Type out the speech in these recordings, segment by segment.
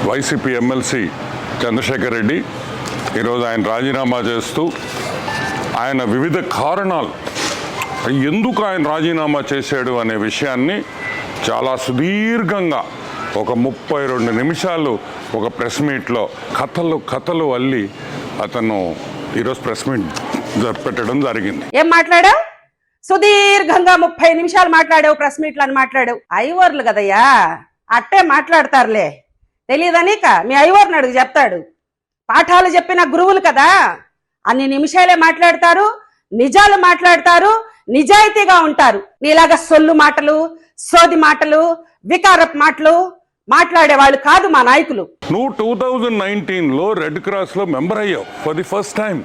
YCP MLC Chandrasekhar Reddy ఈరోజు ఆయన రాజీనామా చేస్తూ ఆయన వివిధ కారణాలు ఎందుకు ఆయన రాజీనామా చేశాడు అనే విషయాన్ని చాలా సుదీర్ఘంగా ఒక 32 నిమిషాలు ఒక ప్రెస్ మీట్లో కథలు అల్లి అతను ఈరోజు ప్రెస్ మీట్ పెట్టడం జరిగింది. ఏం మాట్లాడావు? సుదీర్ఘంగా 30 నిమిషాలు మాట్లాడావు, ప్రెస్ మీట్లు అని మాట్లాడావు. ఐవర్లు కదయ్యా, అట్టే మాట్లాడతారులే. తెలియదనిక మీ ఐవర్ని అడుగు, చెప్తాడు. పాఠాలు చెప్పిన గురువులు కదా, అన్ని నిమిషాలే మాట్లాడతారు, నిజాలు మాట్లాడతారు, నిజాయితీగా ఉంటారు. నీలాగా సొల్లు మాటలు, సోది మాటలు, వికారపు మాటలు మాట్లాడేవాళ్ళు కాదు మా నాయకులు. నువ్వు 2019లో రెడ్ క్రాస్ లో మెంబర్ అయ్యావు ఫర్ ది ఫస్ట్ టైం.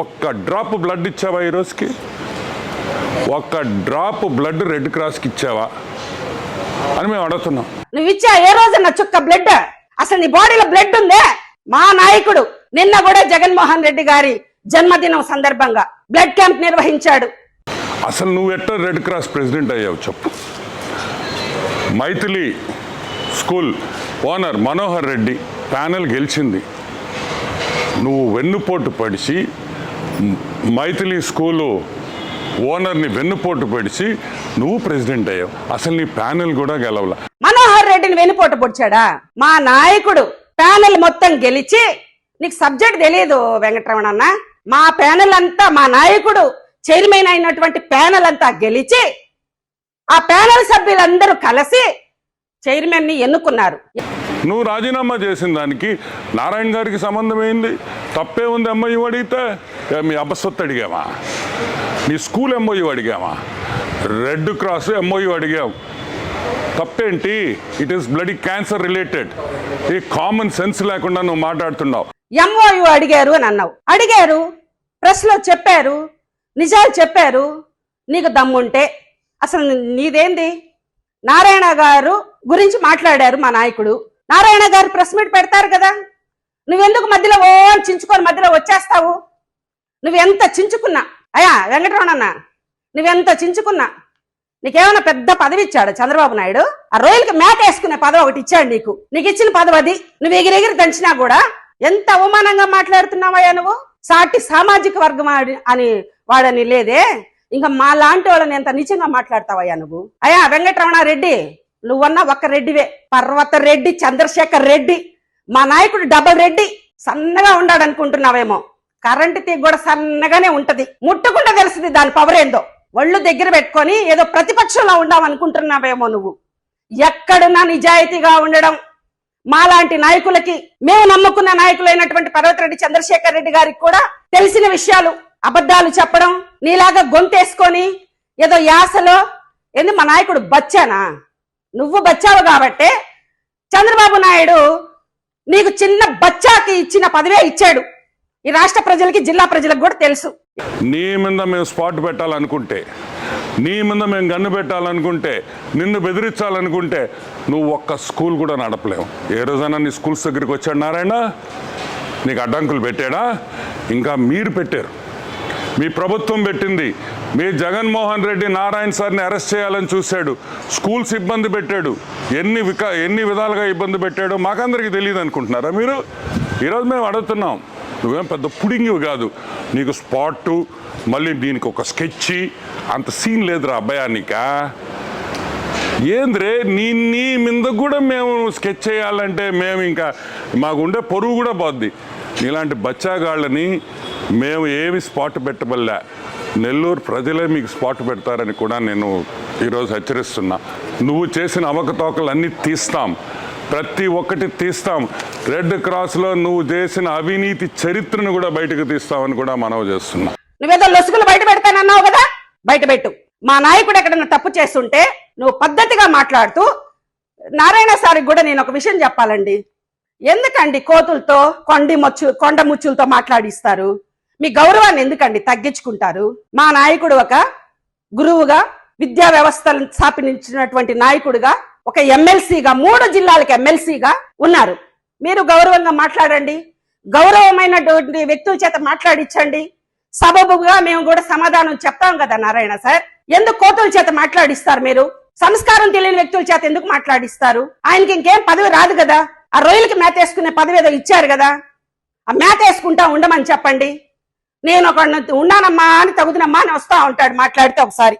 ఒక్క డ్రాప్ బ్లడ్ ఇచ్చావా ఈ రోజుకి? ఒక్క డ్రాప్ బ్లడ్ రెడ్ క్రాస్కి ఇచ్చావా అని మేము అడుగుతున్నాం. నువ్వు ఇచ్చా ఏ రోజన్నా చుక్క బ్లడ్? అసలు నీ బాడీలో బ్లడ్ ఉందే? మా నాయకుడు నిన్న కూడా జగన్మోహన్ రెడ్డి గారి జన్మదినం సందర్భంగా బ్లడ్ క్యాంప్ నిర్వహించాడు. అసలు నువ్వు ఎట్లా రెడ్ క్రాస్ ప్రెసిడెంట్ అయ్యావు చెప్పు? Maithili school owner Manohar Reddy panel గెలిచింది. నువ్వు వెన్నుపోటు పడిచి మైథిలి స్కూలు ఓనర్ని వెన్నుపోటు పడిచి నువ్వు ప్రెసిడెంట్ అయ్యావు. అసలు నీ ప్యానెల్ కూడా గెలవలా. మనోహర్ రెడ్డిని వెన్నుపోటు పొడిచాడా? మా నాయకుడు ప్యానెల్ మొత్తం గెలిచి, నీకు సబ్జెక్ట్ తెలియదు వెంకటరమణ అన్న, మా ప్యానెల్ అంతా, మా నాయకుడు చైర్మన్ అయినటువంటి ప్యానెల్ అంతా గెలిచి, ఆ ప్యానెల్ సభ్యులందరూ కలిసి చైర్మన్ ని ఎన్నుకున్నారు. నువ్వు రాజీనామా చేసిన దానికి నారాయణ గారికి సంబంధం ఏంది? తప్పే ఉంది. ఎంఓయూ అడిగితే మీ అబ్బసొత్తు అడిగామా? నీ స్కూల్ ఎంఓయూ అడిగామా? రెడ్ క్రాస్ ఎంఓయూ అడిగాం. తప్పేంటి? It is bloody cancer related. ఈ కామన్ సెన్స్ లేకుండా నువ్వు మాట్లాడుతున్నావు. ఎంఓయూ అడిగారు అని అన్నావు. అడిగారు, ప్రెస్ లో చెప్పారు, నిజాలు చెప్పారు. నీకు దమ్ముంటే అసలు నీదేంది? నారాయణ గారు గురించి మాట్లాడారు మా నాయకుడు. నారాయణ గారు ప్రెస్ మీట్ పెడతారు కదా, నువ్వెందుకు మధ్యలో చించుకొని మధ్యలో వచ్చేస్తావు? నువ్వెంత చించుకున్నా, అయ్యా వెంకటరమణ అన్న, నువ్వెంత చించుకున్నా నీకేమైనా పెద్ద పదవి ఇచ్చాడు చంద్రబాబు నాయుడు? ఆ రొయ్యలకి మేత వేసుకునే పదవి ఒకటి ఇచ్చాడు నీకు. నీకు ఇచ్చిన పదవి అది. నువ్వు ఎగిరెగిరి దంచినా కూడా ఎంత అవమానంగా మాట్లాడుతున్నావయ్యా నువ్వు. సాటి సామాజిక వర్గం అని వాడని లేదే, ఇంకా మా లాంటి వాళ్ళని ఎంత నీచంగా మాట్లాడతావయ్యా నువ్వు? అయ్యా వెంకటరమణ రెడ్డి, నువ్వన్నా ఒక్క రెడ్డివే. పర్వత రెడ్డి, చంద్రశేఖర్ రెడ్డి, మా నాయకుడు డబల్ రెడ్డి. సన్నగా ఉన్నాడు అనుకుంటున్నావేమో, కరెంటు తీగ కూడా సన్నగానే ఉంటది, ముట్టుకుంటే తెలుస్తుంది దాని పవర్ ఏందో. ఒళ్ళు దగ్గర పెట్టుకొని ఏదో ప్రతిపక్షంలో ఉండామనుకుంటున్నావేమో నువ్వు. ఎక్కడున్నా నిజాయితీగా ఉండడం మాలాంటి నాయకులకి, మేము నమ్ముకున్న నాయకులైనటువంటి పర్వతరెడ్డి చంద్రశేఖర్ రెడ్డి గారికి కూడా తెలిసిన విషయాలు. అబద్ధాలు చెప్పడం, నీలాగా గొంతేసుకొని ఏదో యాసలో ఏంది మా నాయకుడు బచ్చానా? నువ్వు బచ్చావు కాబట్టే చంద్రబాబు నాయుడు నీకు చిన్న బచ్చాకి ఇచ్చిన పదవే ఇచ్చాడు. ఈ రాష్ట్ర ప్రజలకి, జిల్లా ప్రజలకు కూడా తెలుసు. నీ మీద మేము స్పాట్ పెట్టాలనుకుంటే, నీ మీద మేము గన్ను పెట్టాలనుకుంటే, నిన్ను బెదిరించాలనుకుంటే నువ్వు ఒక్క స్కూల్ కూడా నడపలేవు. ఏ రోజైనా నీ స్కూల్స్ దగ్గరికి వచ్చాడు నారాయణ? నీకు అడ్డంకులు పెట్టాడా? ఇంకా మీరు పెట్టారు, మీ ప్రభుత్వం పెట్టింది. మీ జగన్మోహన్ రెడ్డి నారాయణ సార్ని అరెస్ట్ చేయాలని చూశాడు, స్కూల్స్ ఇబ్బంది పెట్టాడు. ఎన్ని విధాలుగా ఇబ్బంది పెట్టాడో మాకందరికీ తెలియదు అనుకుంటున్నారా మీరు? ఈరోజు మేము అడుగుతున్నాం, నువ్వేం పెద్ద పుడింగివి కాదు. నీకు స్పాటు, మళ్ళీ దీనికి ఒక స్కెచ్, అంత సీన్ లేదురా అబ్బాయా నీకా. ఏంద్రే నీ మీద కూడా మేము స్కెచ్ చేయాలంటే మేము ఇంకా మాకు ఉండే పొరుగు కూడా పోద్ది. ఇలాంటి బచ్చాగాళ్ళని మేము ఏమి స్పాట్ పెట్టబల్లా. నెల్లూరు ప్రజలే మీకు స్పాట్ పెడతారని కూడా నేను ఈరోజు హెచ్చరిస్తున్నా. నువ్వు చేసిన అవకతవకలన్నీ తీస్తాం, ప్రతి ఒక్కటి తీస్తాం. రెడ్ క్రాస్లో నువ్వు చేసిన అవినీతి చరిత్రను కూడా బయటకు తీస్తామని కూడా మనవి చేస్తున్నా. నువ్వేదో లొసుగులు బయట పెడతానన్నావు కదా, బయట పెట్టు. మా నాయకుడు ఎక్కడన్నా తప్పు చేస్తుంటే నువ్వు పద్ధతిగా మాట్లాడుతూ. నారాయణ సారికి కూడా నేను ఒక విషయం చెప్పాలండి. ఎందుకండి కోతులతో కొండ ముచ్చులతో మాట్లాడిస్తారు? మీ గౌరవాన్ని ఎందుకండి తగ్గించుకుంటారు? మా నాయకుడు ఒక గురువుగా, విద్యా వ్యవస్థలను స్థాపించినటువంటి నాయకుడుగా, ఒక ఎమ్మెల్సీగా, 3 జిల్లాలకు ఎమ్మెల్సీగా ఉన్నారు. మీరు గౌరవంగా మాట్లాడండి, గౌరవమైనటువంటి వ్యక్తుల చేత మాట్లాడించండి. సబబుగా మేము కూడా సమాధానం చెప్తాం కదా నారాయణ సార్. ఎందుకు కోతుల చేత మాట్లాడిస్తారు? మీరు సంస్కారం తెలియని వ్యక్తుల చేత ఎందుకు మాట్లాడిస్తారు? ఆయనకి ఇంకేం పదవి రాదు కదా. ఆ రొయ్యలకి మేత వేసుకునే పదవి ఏదో ఇచ్చారు కదా, ఆ మేత వేసుకుంటా ఉండమని చెప్పండి. నేను ఒక ఉన్నానమ్మా అని తగుదనమ్మా అని వస్తా ఉంటాడు మాట్లాడితే ఒకసారి.